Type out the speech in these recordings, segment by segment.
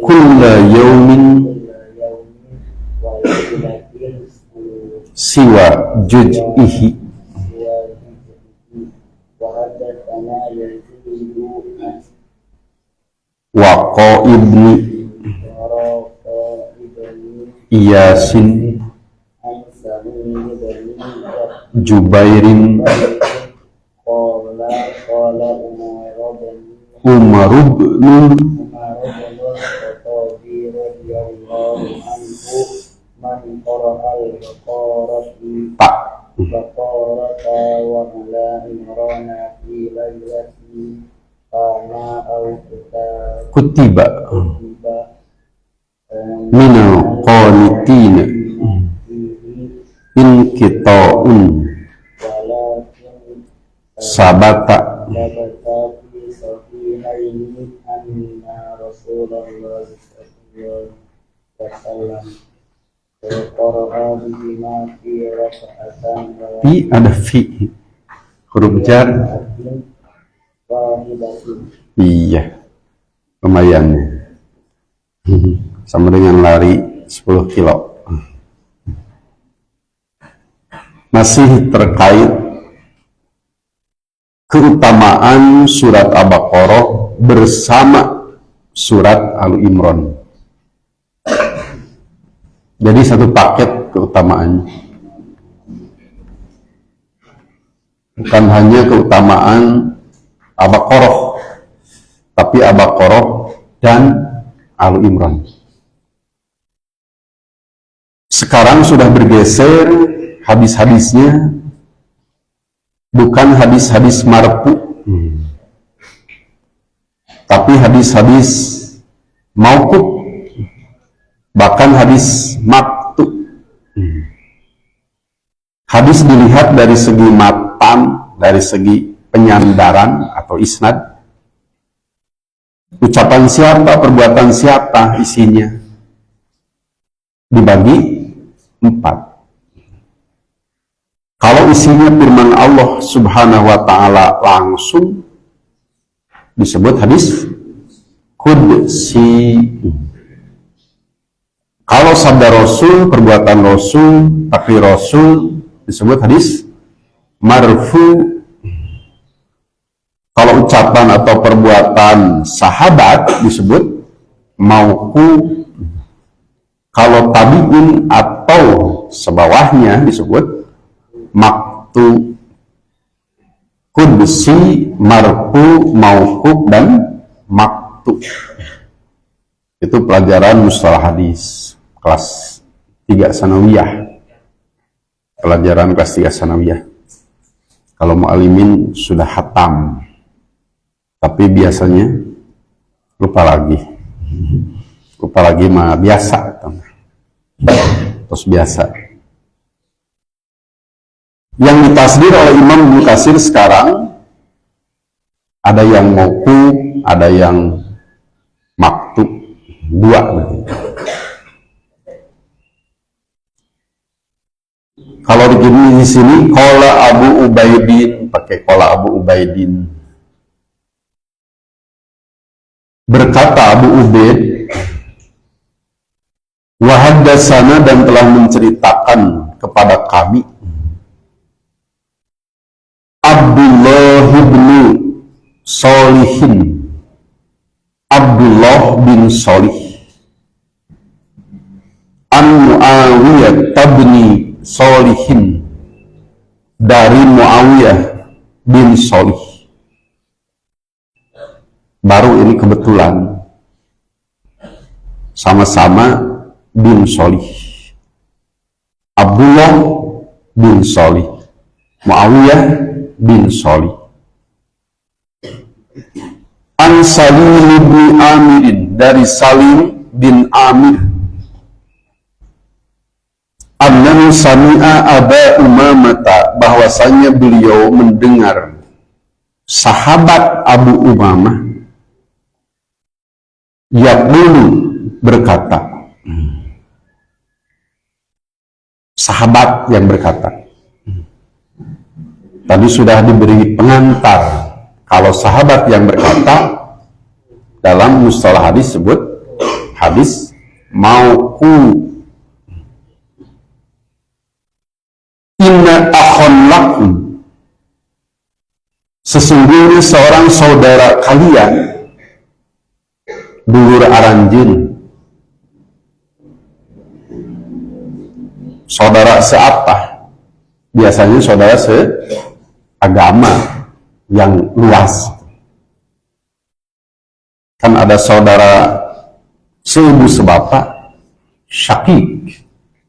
kulla yaumin siwa juz'ihi. Wa qaibni Iyasin Jubairin Umar bin Tak Kutiba minal qanitina inqita'un sabata fi ada fi huruf jar. Iya, lumayan sama dengan lari 10 kilo. Masih terkait keutamaan surat Al-Baqarah bersama surat Al-Imran. Jadi satu paket keutamaannya. Bukan hanya keutamaan Al-Baqarah, tapi Al-Baqarah dan Al-Imran. Sekarang sudah bergeser hadis-hadisnya, bukan hadis-hadis marfu, tapi hadis-hadis mauquf, bahkan hadis maqtu. Hadis dilihat dari segi matan, dari segi penyandaran atau isnad. Ucapan siapa, perbuatan siapa, isinya dibagi 4. Kalau isinya firman Allah Subhanahu wa ta'ala langsung, disebut hadis qudsi. Kalau sabda Rasul, perbuatan Rasul, tapi Rasul, disebut hadis marfu. Kalau ucapan atau perbuatan sahabat disebut mauquf. Kalau tabi'in atau sebawahnya disebut maqtu. Qudsi, marfu, mauquf, dan maqtu. Itu pelajaran mustalah hadis kelas 3 sanawiyah. Pelajaran kelas 3 sanawiyah. Kalau mu'alimin sudah hatam, tapi biasanya lupa lagi. Lupa lagi mah biasa. Terus biasa. Yang ditasdir oleh Imam Ibnu Katsir sekarang, ada yang mauquf, ada yang maqtu, 2 berarti. Kalau di sini qala Abu Ubaidin, pakai qala Abu Ubaidin. Berkata Abu Ubaid, wa haddatsana, dan telah menceritakan kepada kami Abdullah bin Sholihin, Abdullah bin Sholih, an Muawiyah bin Sholihin, dari Muawiyah bin Sholih. Baru ini kebetulan sama-sama bin Sholih. Abdullah bin Sholih, Muawiyah bin Sholih. An Salim bin Amir, dari Salim bin Amir, annahu sami'a Aba Umamah, bahwasanya beliau mendengar sahabat Abu Umamah yaqulu, berkata. Sahabat yang berkata. Tadi sudah diberi pengantar Kalau sahabat yang berkata, dalam mustalah hadis sebut hadis mauqu. Inna akhon lakum, sesungguhnya seorang saudara kalian, dulur aranjeun. Saudara seapa? Biasanya saudara seagama yang luas. Kan ada saudara seibu sebapak, syakik,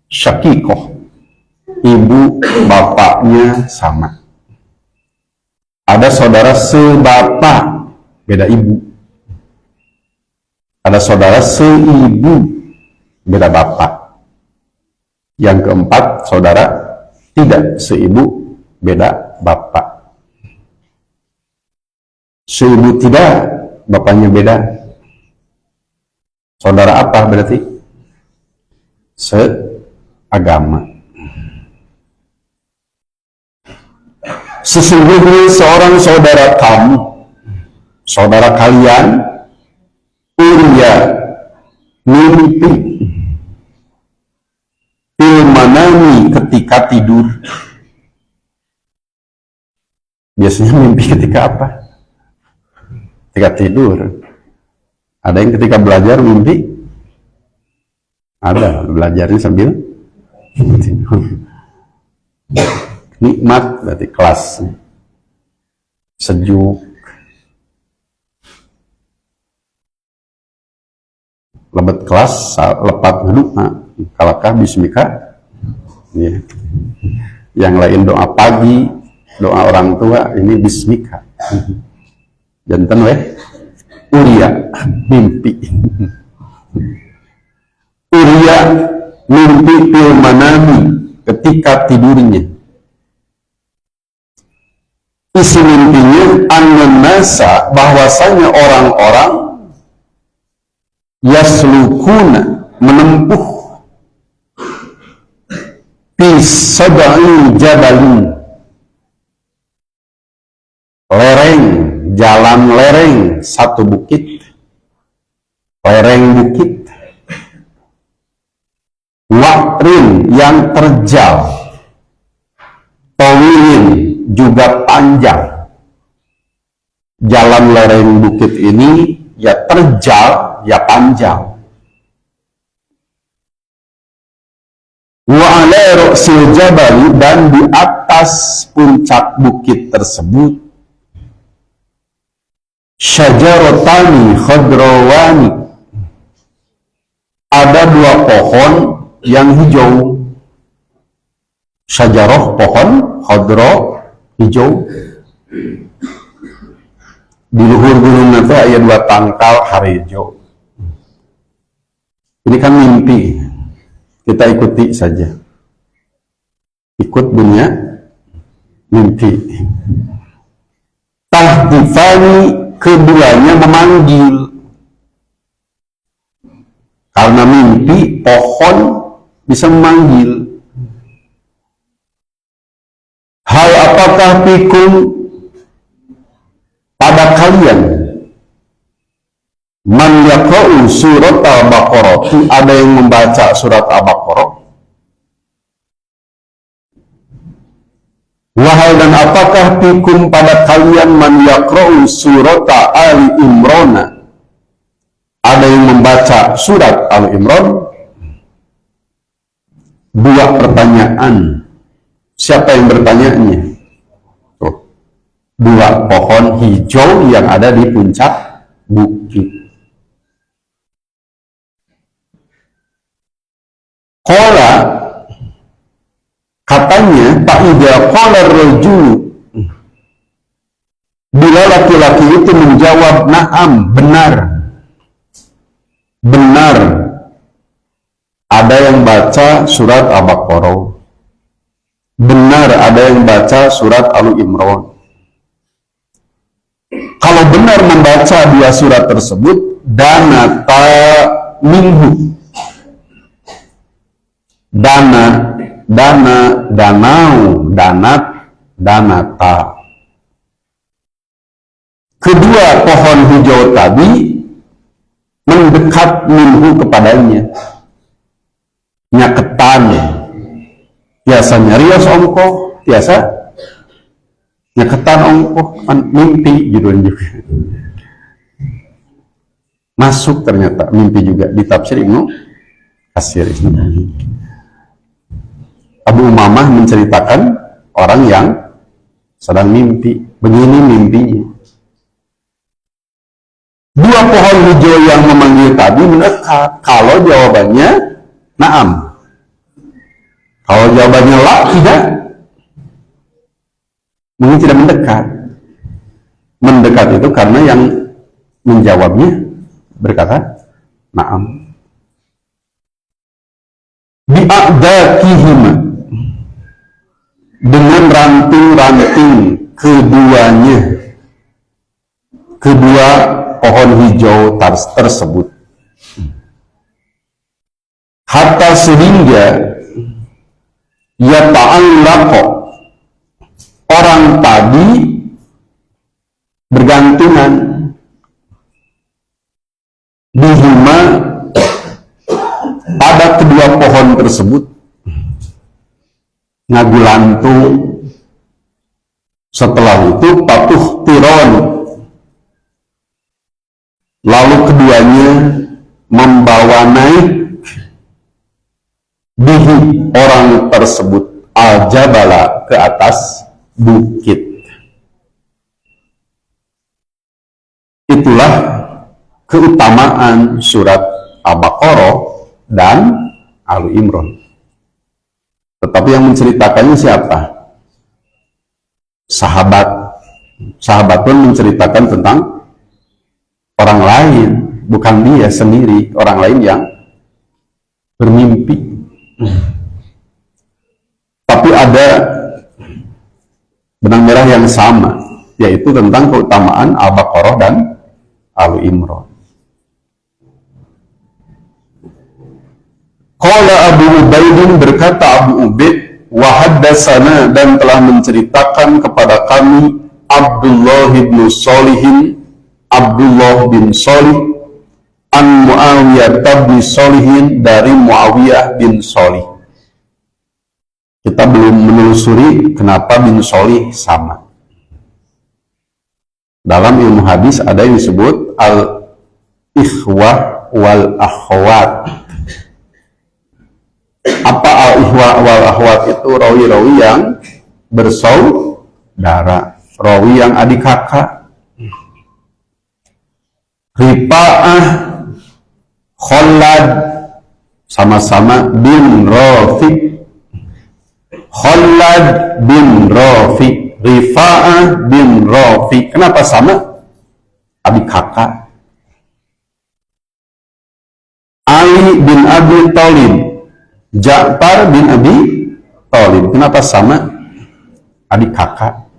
syakikoh, ibu bapaknya sama. Ada saudara sebapak, beda ibu. Ada saudara seibu, beda bapak. Yang keempat, saudara tidak seibu, beda bapak. Seibu tidak, bapaknya beda. Saudara apa berarti? Seagama. Sesungguhnya seorang saudara kamu, saudara kalian, urya mimpi fil manami ketika tidur. Biasanya mimpi ketika apa? Ketika tidur. Ada yang ketika belajar mimpi? Ada, belajarnya sambil tidur. Nikmat berarti kelas sejuk, lebat kelas, lepat duduk, kalakah bismika. Ya. Yang lain doa pagi, doa orang tua, ini bismika. Jantan weh, uria mimpi. Uria mimpi fil manami ketika tidurnya. Isi mimpinya an-nasa, bahwasanya orang-orang yaslukuna, menempuh sab'i jabalin, lereng, jalan lereng, satu bukit, lereng bukit, wa'rin yang terjal, tawilin juga panjang. Jalan lereng bukit ini ya terjal, ya panjang. Wa ala ra'sil jabal, dan di atas puncak bukit tersebut syajaratani khadrawani, ada dua pohon yang hijau. Syajarah pohon, khadra hijau. Di luhur gunung nanti ada dua tangkal hijau. Ini kan mimpi, kita ikuti saja, ikut dunia mimpi. Tahdifani, keduanya memanggil. Karena mimpi, pohon bisa memanggil. Hal apakah fikum, pada kalian, man yaqra'u surat al-Baqarah, ada yang membaca surat al-Baqarah? Wahai, dan apakah fikum pada kalian man yaqra'u surat Ali Imran, ada yang membaca surat Ali Imran? Dua pertanyaan. Siapa yang bertanyanya? Tuh. Dua pohon hijau yang ada di puncak bukit. Qala, katanya, ta'idha qala rajulu, bila laki-laki itu menjawab na'am, benar. Benar. Ada yang baca surat Al-Baqarah. Benar, ada yang baca surat Al-Imran. Kalau benar membaca dua surat tersebut, danata minhu, danau, danat, danata, kedua pohon hijau tadi mendekat minhu kepadanya, nyaketan, biasa nyarios ongkoh, biasa nyaketan ongkoh, mimpi judulnya juga. Masuk ternyata mimpi juga di tafsir Ibnu Katsir. Abu Umamah menceritakan orang yang sedang mimpi, begini mimpinya. Dua pohon hijau yang memanggil tadi mendekat. Kalau jawabannya na'am, kalau jawabannya la, tidak, mungkin tidak mendekat. Mendekat itu karena yang menjawabnya berkata na'am. Bi'adakihima, dengan ranting-ranting keduanya, kedua pohon hijau tersebut, hatta sehingga ya ta'allaqo, orang tadi bergantungan, bihima, pada kedua pohon tersebut, ngagulantung. Setelah itu patuh tiron, lalu keduanya membawa naik bihi, orang tersebut, al-jabala, ke atas bukit. Itulah keutamaan surat Al-Baqarah dan Ali Imran. Tetapi yang menceritakannya siapa? Sahabat. Sahabat pun menceritakan tentang orang lain, bukan dia sendiri, orang lain yang bermimpi. Tapi ada benang merah yang sama, yaitu tentang keutamaan Al-Baqarah dan Ali Imran. Qala Abu Ubaidin, berkata Abu Ubaid, wa haddatsana, dan telah menceritakan kepada kami Abdullah bin Shalihin, Abdullah bin Shalih, an Muawiyah bin Shalihin, dari Muawiyah bin Shalih. Kita belum menelusuri kenapa bin Shalih sama. Dalam ilmu hadis ada yang disebut al-ikhwah wal akhwat. Apa al-ikhwah wal akhwat itu? Rawi-rawi yang bersaudara, rawi yang adik kakak. Rifa'ah, Khalad, sama-sama bin Rafi'. Khalad bin Rafi', Rifa'ah bin Rafi'. Kenapa sama? Adik kakak. Ali bin Abi Thalib, Ja'far bin Abi Thalib. Kenapa sama? Adik kakak.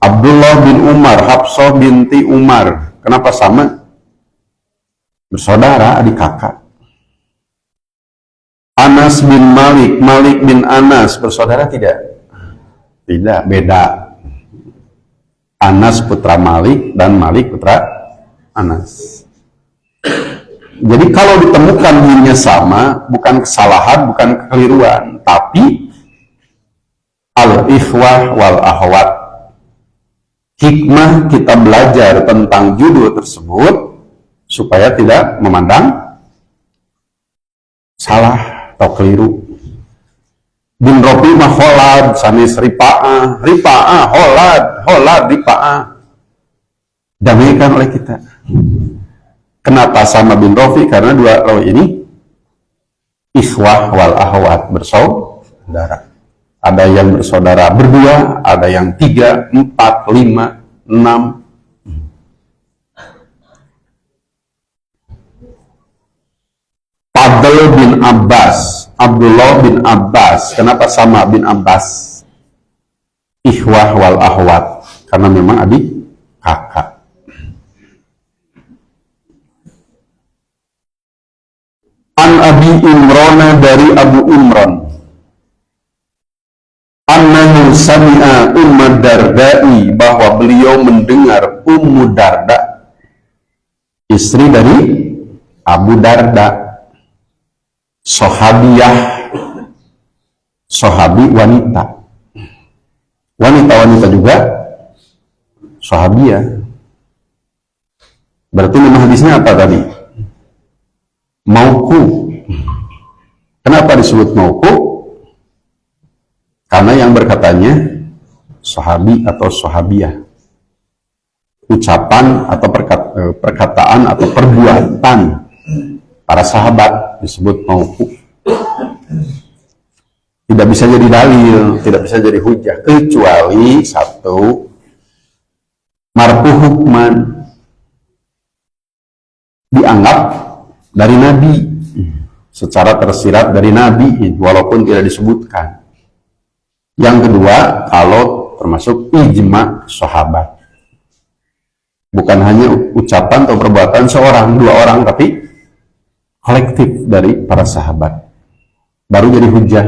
Abdullah bin Umar, Hafsah binti Umar. Kenapa sama? Bersaudara, adik kakak. Anas bin Malik, Malik bin Anas, bersaudara tidak? Tidak, beda. Anas putra Malik dan Malik putra Anas. Jadi kalau ditemukan dirinya sama, bukan kesalahan, bukan kekeliruan, tapi al-ikhwah wal ahwat. Hikmah kita belajar tentang judul tersebut supaya tidak memandang salah atau keliru. Bin Rafi mah Kholad, sanis Rifa'ah, Rifa'ah, Kholad, Rifa'ah. Damaikan oleh kita. Kenapa sama bin Rafi? Karena dua rawi ini ikhwah wal ahwat, bersaudara. Ada yang bersaudara berdua, ada yang 3, 4, 5, 6. Fadl bin Abbas, Abdullah bin Abbas. Kenapa sama bin Abbas? Ikhwah wal ahwat, karena memang adik kakak. An Abi Imran, dari Abu Imran, annahu sami'a Umma Dardai, bahwa beliau mendengar Ummu Darda, istri dari Abu Darda, sahabiyah, sahabi wanita. Wanita-wanita juga sahabiyah. Berarti nama hadisnya apa tadi? Mauquf. Kenapa disebut mauquf? Karena yang berkatanya sahabi atau sahabiyah. Ucapan atau perkataan atau perbuatan para sahabat disebut mauquf. Tidak bisa jadi dalil, tidak bisa jadi hujah, kecuali satu, marfu hukman, dianggap dari Nabi, secara tersirat dari Nabi, walaupun tidak disebutkan. Yang kedua, kalau termasuk ijma sahabat, bukan hanya ucapan atau perbuatan seorang, dua orang, tapi kolektif dari para sahabat, baru jadi hujah.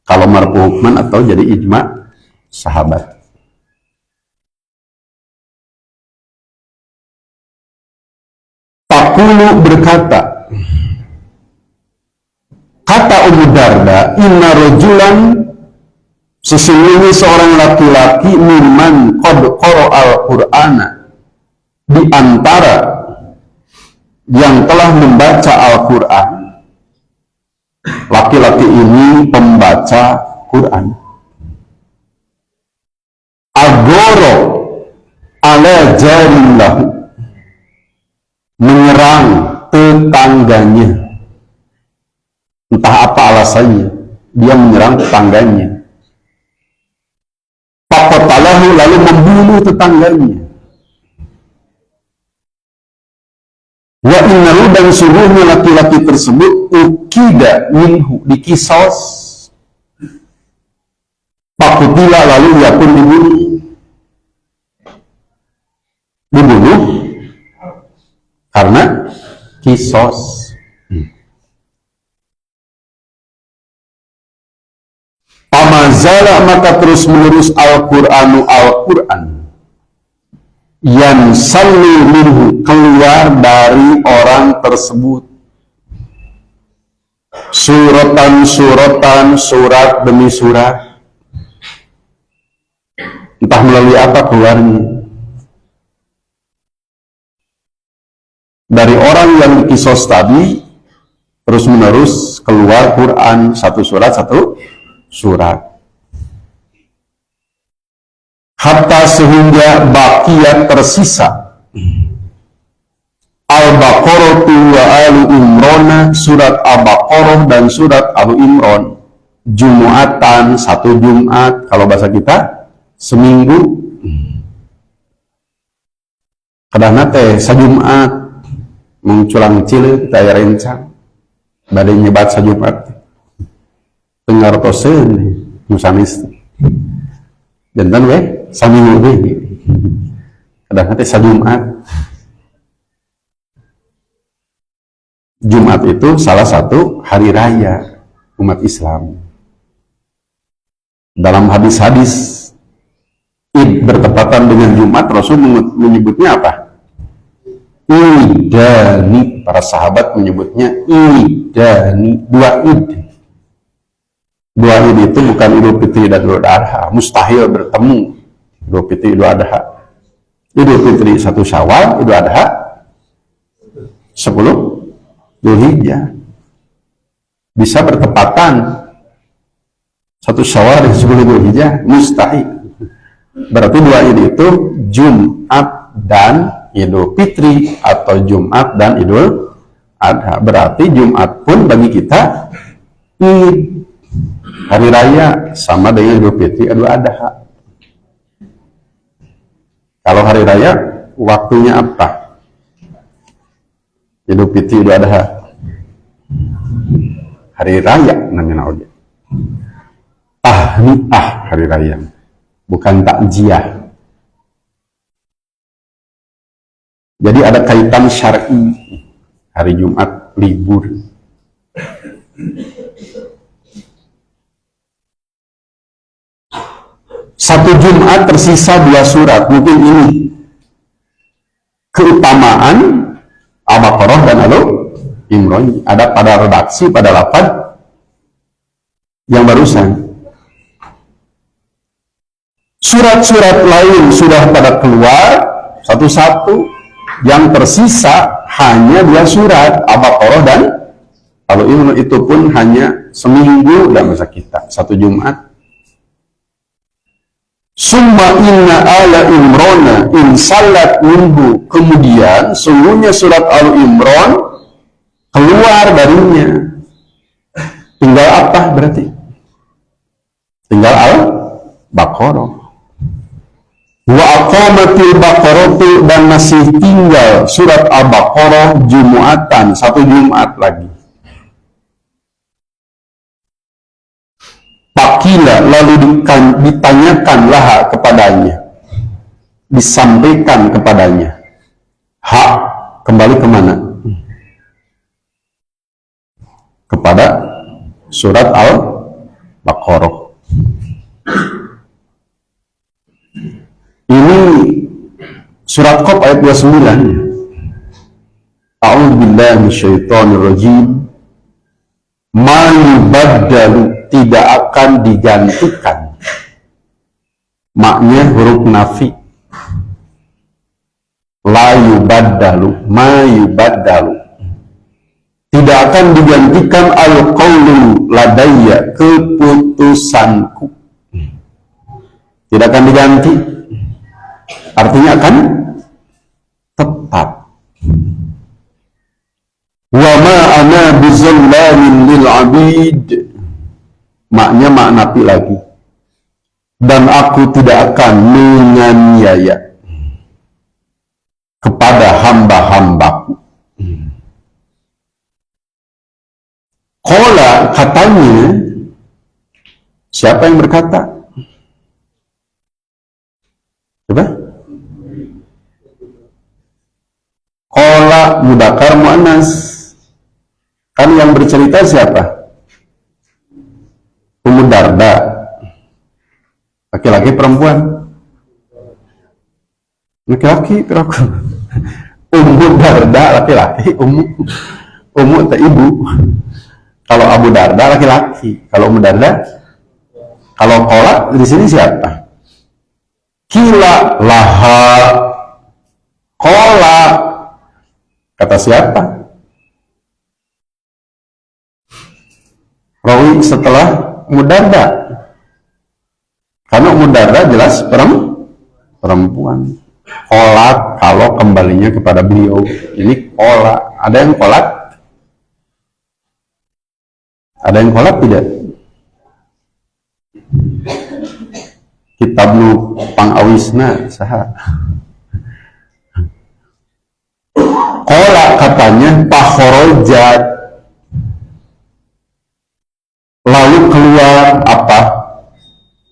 Kalau marfu hukman atau jadi ijma sahabat. Taqulu berkata, kata Ummu Darda, inna rajulan, sesungguhnya seorang laki-laki, mimman qad qara'al Qur'ana, di antara yang telah membaca Al-Qur'an. Laki-laki ini pembaca Quran. Agoro ala jarillahu, menyerang tetangganya. Entah apa alasannya, dia menyerang tetangganya. Faqatalahu, lalu membunuh tetangganya. Wa innahu, dan sungguhnya laki-laki tersebut ukida minhu, dikisos. Fakutila, lalu dia pun dibunuh. Dibunuh karena kisos. Pamazala, maka terus menerus Al-Qur'anu, Al-Quran, yang sallu minhu, keluar dari orang tersebut, suratan, surat demi surat. Entah melalui apa keluarnya. Dari orang yang dikisos tadi, terus menerus keluar Quran, satu surat, satu surat. Hatta, sehingga bakiyat, tersisa, Al-Baqarah wa Alu Imran, surat Al-Baqarah dan surat Alu Imran, Jumatan, satu Jumat, kalau bahasa kita seminggu. Kadang teh sajumat menculang cilik daya rencang badai nyebat sajumat dengar tosen musanis jantan weh saminggu weh kadang teh sajumat. Jumat itu salah satu hari raya umat Islam. Dalam hadis-hadis Id bertepatan dengan Jumat, Rasul menyebutnya apa? Idani. Para sahabat menyebutnya idani, dua id. Dua id itu bukan Idul Fitri dan Idul Adha, mustahil bertemu Idul Fitri, Idul Adha. Idul Fitri 1 Syawal, Idul Adha 10 Dzulhijjah. Bisa bertepatan 1 Syawal dan 10 Dzulhijjah, mustahil. Berarti dua id itu Jumat dan Idul Fitri atau Jumat dan Idul Adha. Berarti Jumat pun bagi kita id, hari raya, sama dengan Idul Fitri, Idul Adha. Kalau hari raya waktunya apa? Idul Fitri, Idul Adha, hari raya namanya audio. Tahniah, hari raya, bukan takjiah. Jadi ada kaitan syar'i. Hari Jumat libur. Satu Jumat tersisa 2 surat. Mungkin ini keutamaan Al-Baqarah dan Al-Imran ada pada redaksi, pada lafaz yang barusan. Surat-surat lain sudah pada keluar satu-satu, yang tersisa hanya 2 surat, Al-Baqarah dan Al-Imran, itu pun hanya seminggu dalam masa kita, 1 Jumat. Summa inna ala Imrana in salat minhu, kemudian sungguhnya surat Al-Imran keluar darinya. Tinggal apa berarti? Tinggal Al-Baqarah. Wa aqamatil Baqaratu, dan masih tinggal surat Al-Baqarah Jumatan, 1 Jumat lagi. Pakila, lalu ditanyakanlah kepadanya, disampaikan kepadanya. Hak kembali kemana? Kepada surat Al-Baqarah. Ini surat Qaf ayat 29. A'udzubillahi minasyaitonir rajim. Ma yubaddalu, tidak akan digantikan. Maknya huruf nafi. La yubaddalu, ma yubaddalu, tidak akan digantikan al-qawlu ladayya, keputusanku. Tidak akan diganti, artinya akan tetap. Wa ma ana bizallamin lil abid, maknya maknapi lagi, dan aku tidak akan menganiaya kepada hamba-hambaku. Qala, katanya, siapa yang berkata? Coba. Qala mudzakkar muannas. Kan yang bercerita siapa? Ummu Darda. Laki-laki perempuan? Laki-laki, perempuan. Ummu Darda laki-laki, Ummu itu ibu. Kalau Abu Darda laki-laki, kalau Ummu Darda, kalau qala di sini siapa? Kila laha, qala, kata siapa? Rawi setelah Mudarda, karena Mudarda jelas perempuan. Qolat kalau kembalinya kepada beliau, ini qolat. Ada yang qolat? Ada yang qolat tidak? Kitab nu pangawisna saha? Qolat katanya pakhrojat, lalu keluar apa?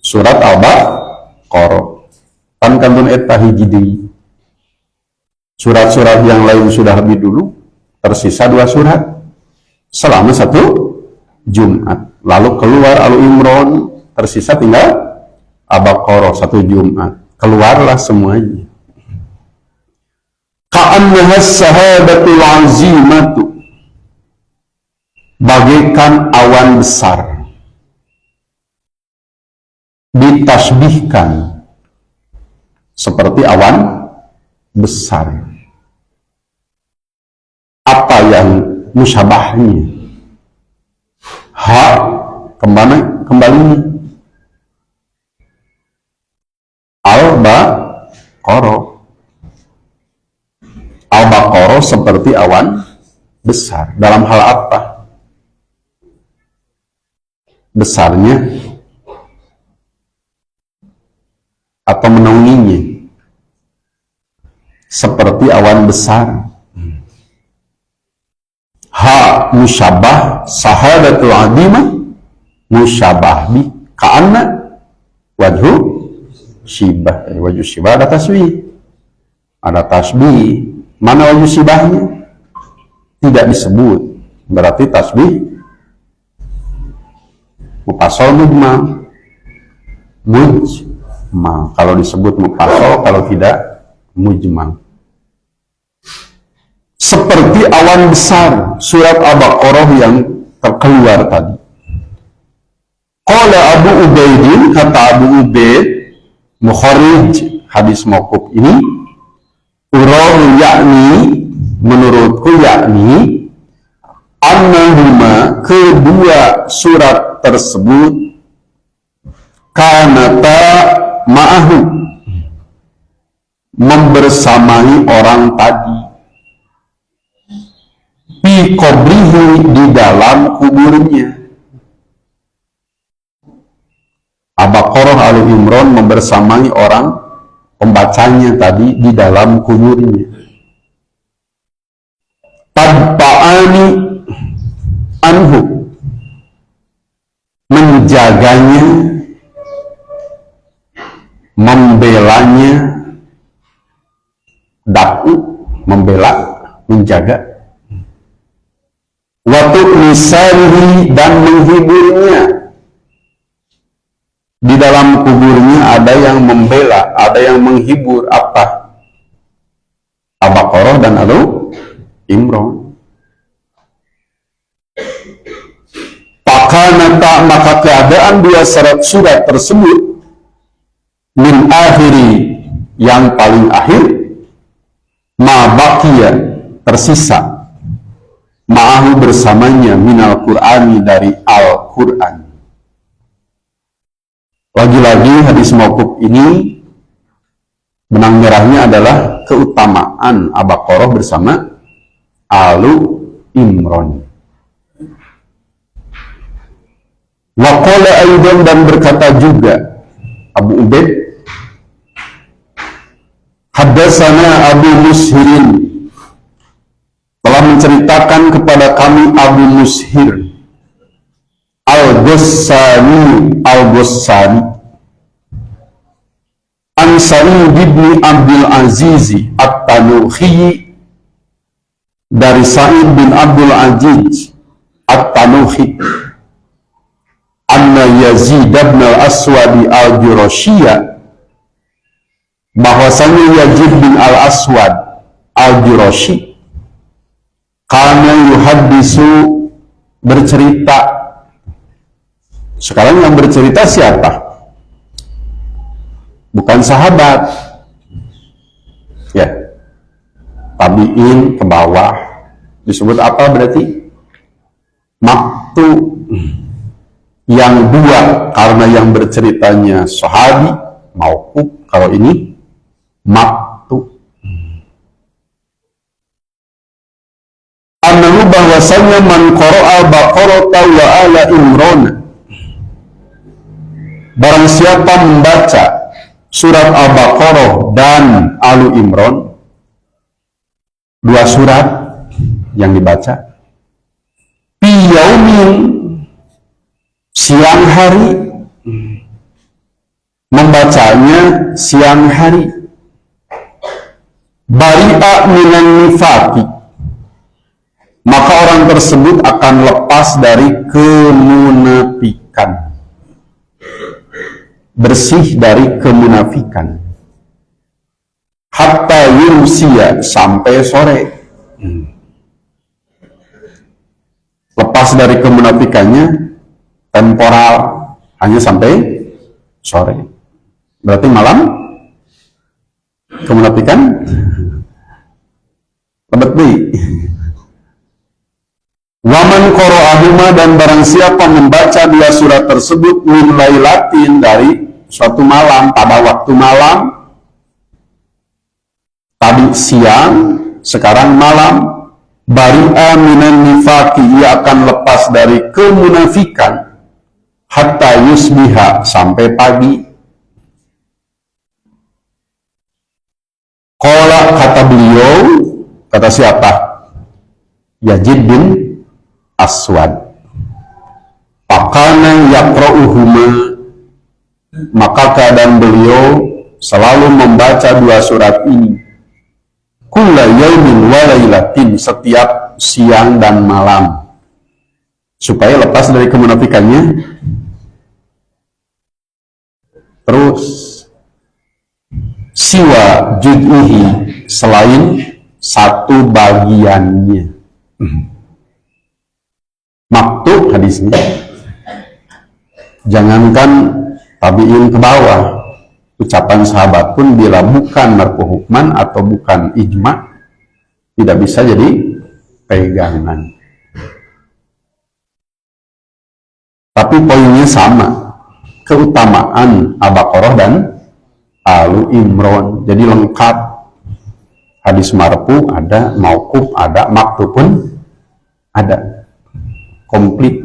Surat Al-Baqarah. Kan kantun eta hiji deui. Surat-surat yang lain sudah lebih dulu, tersisa 2 surat selama 1 Jumat. Lalu keluar Al-Imran, tersisa tinggal Al-Baqarah 1 Jumat. Keluarlah semuanya. Ka'annahas sahadatul azimatu, bagaikan awan besar, ditasbihkan seperti awan besar. Apa yang musyabahnya? Ha, kembali Al-Baqarah. Al-Baqarah seperti awan besar. Dalam hal apa? Besarnya atau menaunginya? Seperti awan besar. Ha musyabah, sahadatul adimah, musyabah bi ka'anna wajhu syibah. Wajhu syibah ada tasbih, ada tasbih. Mana wajhu syibahnya? Tidak disebut. Berarti tasbih mufasal mujmal. Kalau disebut mufasal, kalau tidak mujmal. seperti awan besar, surat Al-Baqarah yang terkeluar tadi. Qala Abu Ubaidin, kata Abu Ubaid, mukharij hadis mauquf ini, urahu yakni, menurutku yakni, annahuma, kedua surat tersebut, kanata ma'ahu, membersamai orang tadi, fi qabrihi, di dalam kuburnya. Al-Baqarah, Ali Imran membersamai orang pembacanya tadi di dalam kuburnya. Tadba'ani anhu, menjaganya, membelanya, membela, menjaga. Waktu misalihi, dan menghiburnya. Di dalam kuburnya ada yang membela, ada yang menghibur. Apa? Al-Baqarah dan Al-Imran. Maka keadaan dua surat tersebut, min akhiri, yang paling akhir, ma baqiya, tersisa, ma'ahu, bersamanya, minal Qur'ani, dari Al-Quran. Lagi-lagi hadis mauquf ini benang merahnya adalah keutamaan Al-Baqarah bersama Al-Imran. Wa qala aidan, dan berkata juga Abu Ubaid, haddatsana Abu Mushir, telah menceritakan kepada kami Abu Mushir Al-Ghassani an Sa'id bin Abdul Aziz At-Tanuhi, dari Sa'id bin Abdul Aziz At-Tanuhi, anna Yazid bin Al-Aswad Al-Jurashiyya, bahwasanya Yazid bin Al-Aswad Al-Jurashi, kana yuhaddisu, bercerita. Sekarang yang bercerita siapa? Bukan sahabat, ya, tabi'in ke bawah. Disebut apa berarti? Maktu. Yang dua, karena yang berceritanya sahabi, mauquf. Kalau ini maktu. Annahu, bahwasanya, man qara'a Baqarah wa ala Imran, barang siapa membaca surat Al-Baqarah dan Alu Imran, dua surat yang dibaca, fi yaumin, siang hari, membacanya siang hari, bari'a minan nifaqi, maka orang tersebut akan lepas dari kemunafikan, bersih dari kemunafikan, hatta yumsiya, sampai sore. Lepas dari kemunafikannya temporal, hanya sampai sore. Berarti malam kemunafikan lebih. Waman qara'ahuma, dan barang siapa membaca dua surat tersebut, min lailatin, dari suatu malam, pada waktu malam, tadi siang, sekarang malam, bari'a minan nifaqi, ia akan lepas dari kemunafikan, hatta yusbiha, sampai pagi. Qala, kata beliau, kata siapa? Yazid bin Aswad, pakana yaqra'uhuma, maka keadaan beliau selalu membaca dua surat ini, kulla yaumin wa lailatin, setiap siang dan malam, supaya lepas dari kemunafikannya. Terus siwa jud'ihi, selain satu bagiannya. Maktub hadisnya. Jangankan tabi'in ke bawah, ucapan sahabat pun bila bukan marfu hukman atau bukan ijma tidak bisa jadi pegangan. Tapi poinnya sama, keutamaan Al-Baqarah dan Alu Imran. Jadi lengkap, hadis marfu ada, mauquf ada, maktub pun ada, komplit.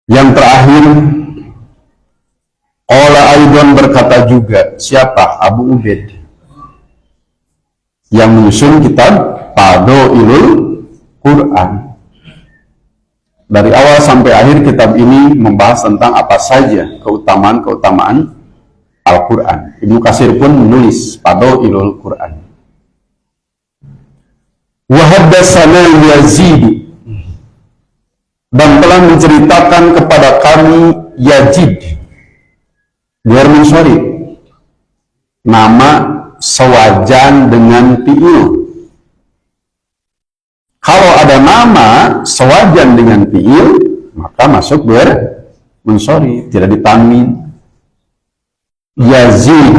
Yang terakhir, qala Aidon berkata juga, siapa? Abu Ubaid yang menyusun kitab Fadailul Quran. Dari awal sampai akhir kitab ini membahas tentang apa saja keutamaan-keutamaan Al-Quran. Ibnu Katsir pun menulis Fadailul Quran. Wa haddatsana Yazid, dan telah menceritakan kepada kami Yazid biar mensori, nama sewajan dengan fi'il. Kalau ada nama sewajan dengan fi'il, maka masuk mensori, tidak ditanwin. Yazid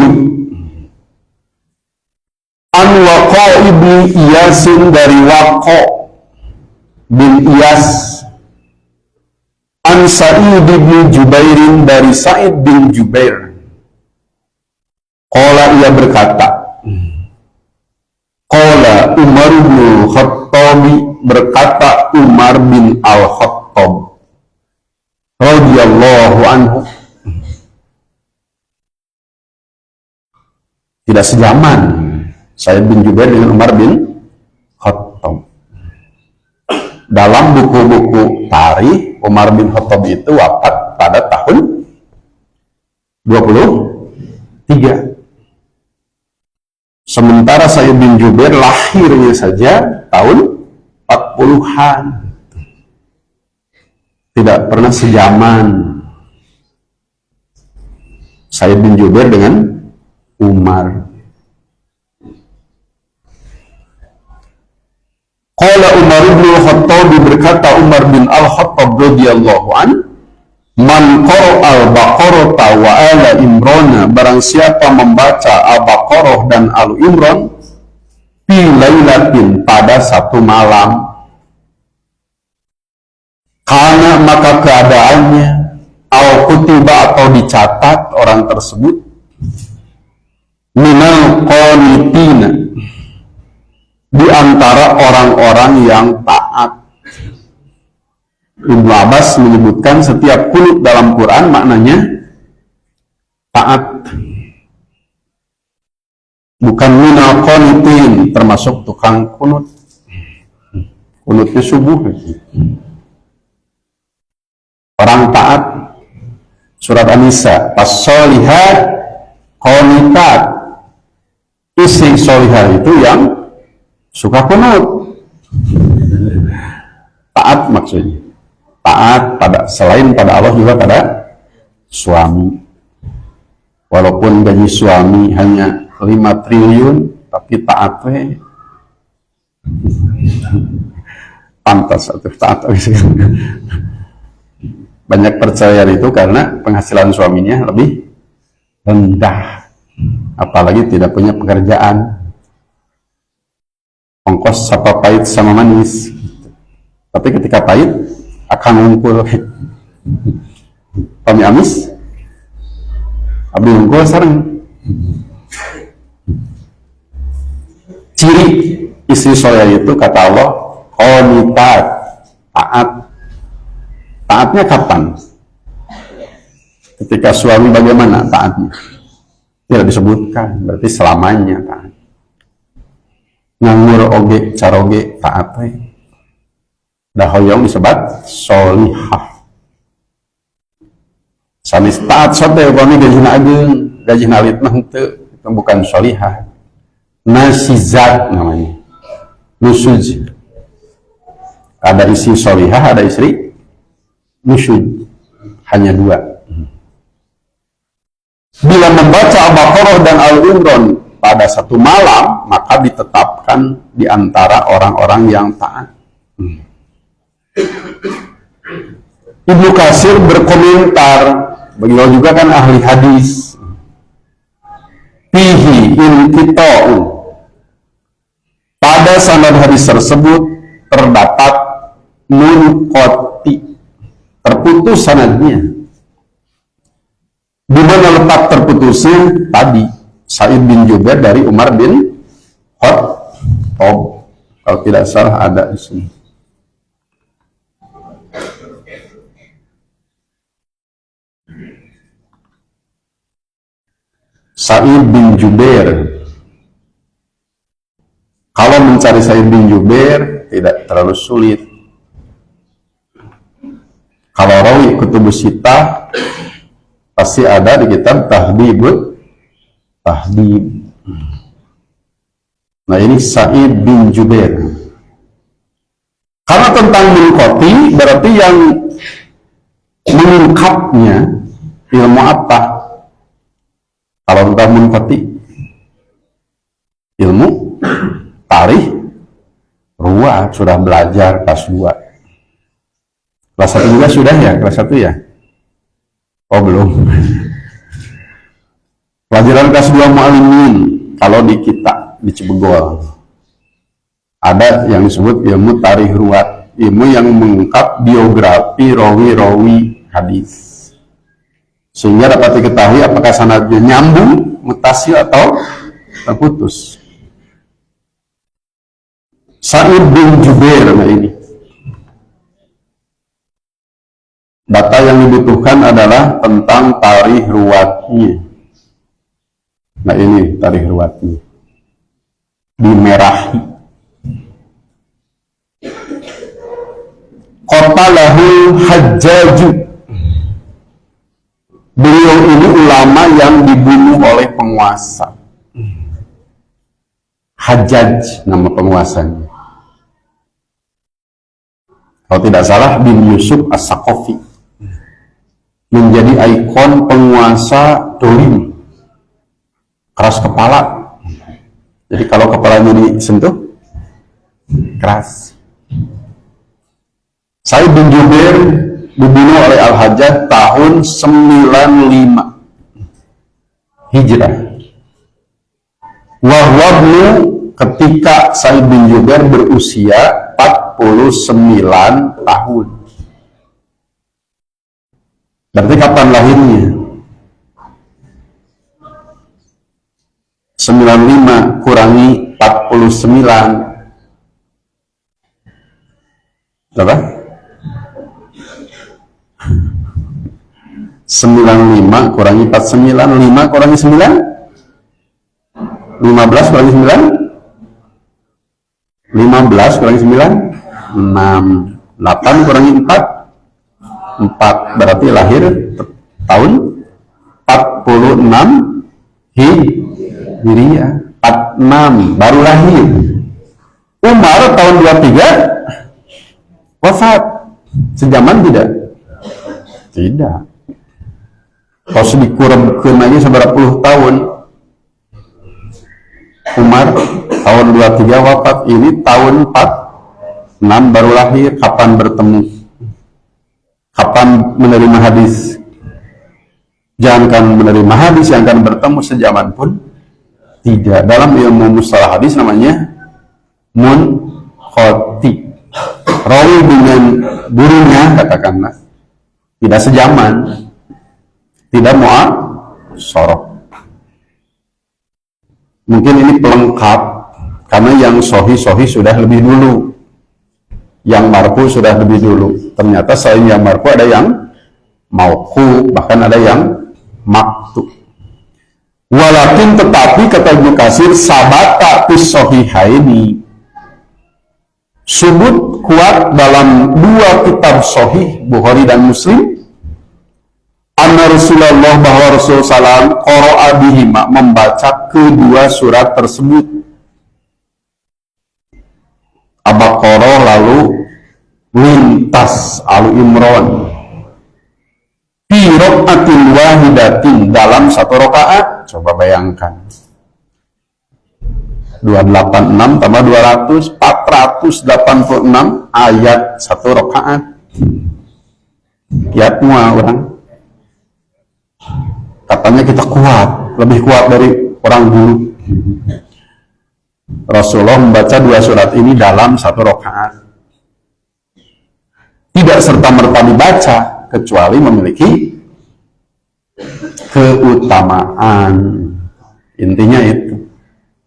an Waqa ibni Iyasin, dari Waqa bin Iyas, an Sa'id bin Jubairin, dari Sa'id bin Jubair. Qala, ia berkata, qala Umar bin Khattab, berkata Umar bin Al-Khattab radhiyallahu anhu. Tidak sejaman Sa'id bin Jubair dengan Umar bin Khattab. Dalam buku-buku tarikh, Umar bin Khattab itu wafat pada tahun 23. Sementara Sa'id bin Jubair lahirnya saja tahun 40-an. Tidak pernah sejaman Sa'id bin Jubair dengan Umar. Qala Umar bin Khattab, berkata Umar bin Al-Khattab radhiyallahu an, man qara al-Baqarah wa ala Imran, barang siapa membaca Al-Baqarah dan Al-Imran fi lailatin, pada satu malam, karena maka keadaannya al-kutiba, atau dicatat orang tersebut, minal qanitina, di antara orang-orang yang taat. Ibnu Abbas menyebutkan setiap kunut dalam Quran maknanya taat, bukan minal qanitin, termasuk tukang kunut. Kunutnya subuh. Orang taat. Surat An-Nisa, as-solihat qanitat, istri solihah itu yang suka kunut. Taat maksudnya, taat pada selain pada Allah juga pada suami. Walaupun gaji suami hanya 5 triliun, tapi taat pantas atau taat. Banyak percaya itu karena penghasilan suaminya lebih rendah, apalagi tidak punya pekerjaan. Ongkos apa pahit sama manis, tapi ketika pahit akan ngumpul. Kami amis abdi ngumpul sareng. Ciri istri soleh itu kata Allah qanitat, taat. Taatnya kapan? Ketika suami bagaimana taatnya? Tidak disebutkan, berarti selamanya taat. Nganggur oge caroge taat we. Da hoyong disebut solihah. Sanis taat sote upami gajina ageung, gajina alit mah henteu, itu bukan solihah. Nasizat namanya. Nusuj. Ada istri solihah, ada istri nusyud. Hanya 2. Bila membaca Al-Baqarah dan Al-Imran pada satu malam, maka ditetapkan di antara orang-orang yang taat. Ibnu Katsir berkomentar, beliau juga kan ahli hadis. Fihi inqita'u, pada sanad hadis tersebut terdapat munqati, terputus sanadnya. Di mana letak terputusnya? Tadi Sa'id bin Jubair dari Umar bin Khattab, kalau tidak salah ada di sini. Sa'id bin Jubair. Kalau mencari Sa'id bin Jubair tidak terlalu sulit. Kalau rawi kutubus sittah pasti ada di kitab Tahdhibut Tahdhib. Nah, ini Sa'id bin Jubair. Karena tentang munqati berarti yang mengungkapnya ilmu apa? Kalau tentang munqati, ilmu tarikh ruwah, sudah belajar kelas 2. Kelas 1 juga sudah ya? Kelas 1 ya? Oh belum. Pelajaran kelas 2 mu'alimin, kalau di kita di Cibegol ada yang disebut ilmu tarikh ruwat, ilmu yang mengungkap biografi rawi-rawi hadis, sehingga dapat diketahui apakah sanadnya nyambung, mutasil atau terputus. Sa'id bin Jubair, nah ini data yang dibutuhkan adalah tentang tarikh ruwatnya. Nah ini tarikh ruwatnya, dimerahi. Qatalahul Hajjaju, beliau ini ulama yang dibunuh oleh penguasa. Hajjaj nama penguasanya, kalau tidak salah bin Yusuf As-Saqafi, menjadi ikon penguasa dolim, keras kepala. Jadi kalau kepalanya disentuh keras. Sa'id bin Jubair dibunuh oleh Al-Hajjaj tahun 95 Hijrah. Wahwabnu, ketika Sa'id bin Jubair berusia 49 tahun. Berarti kapan lahirnya? 95 kurangi 49. Berapa? 95 kurangi 49, 5 kurangi 9, 15 kurangi 9, 15 kurangi 9, 6, 8 kurangi 4, 4, berarti lahir tahun 46 Hijriah, 46 baru lahir. Umar tahun 23 wafat, sejaman tidak? Tidak. Kalau dikurangkan lagi seberapa puluh tahun, Umar tahun 23 wafat, ini tahun 46 baru lahir. Kapan bertemu? Kapan menerima hadis? Jangankan menerima hadis, yang akan bertemu sejaman pun tidak. Dalam ilmu mustalah hadis namanya munqati, rawi dengan gurunya katakanlah tidak sejaman, tidak mu'asharah. Mungkin ini pelengkap, karena yang sahih sudah lebih dulu, yang marfu sudah lebih dulu. Ternyata selain yang marfu ada yang mauquf, bahkan ada yang maktu. Walakin tetapi kata Ibnu Katsir, sabata fis sahihaini, subut kuat dalam dua kitab sahih Bukhari dan Muslim, anna Rasulullah, bahwa Rasul salam qara'a bihima, membaca kedua surat tersebut, Al-Baqarah lalu lintas Al Imran, fi raqatin wahidatin, dalam satu rakaat. Coba bayangkan, 286 tambah 200, 486 ayat satu rakaat. Kiat semua orang. Katanya kita kuat, lebih kuat dari orang dulu. Rasulullah membaca 2 surat ini dalam 1 rakaat. Tidak serta-merta dibaca, kecuali memiliki keutamaan. Intinya itu.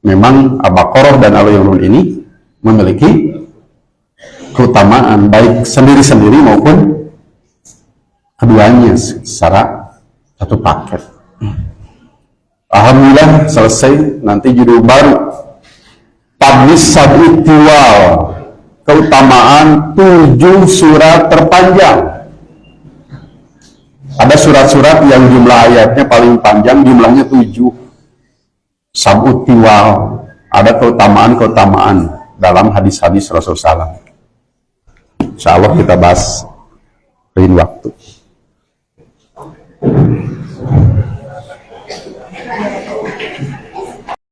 Memang Al-Baqarah dan Al-Imran ini memiliki keutamaan, baik sendiri-sendiri maupun keduanya secara satu paket. Alhamdulillah selesai. Nanti judul baru, Fadlis Sab'i Tiwal, keutamaan 7 surat terpanjang. Ada surat-surat yang jumlah ayatnya paling panjang, jumlahnya 7. Sab'ut Tiwal, ada keutamaan-keutamaan dalam hadis-hadis Rasulullah SAW. Insya Allah kita bahas lain waktu.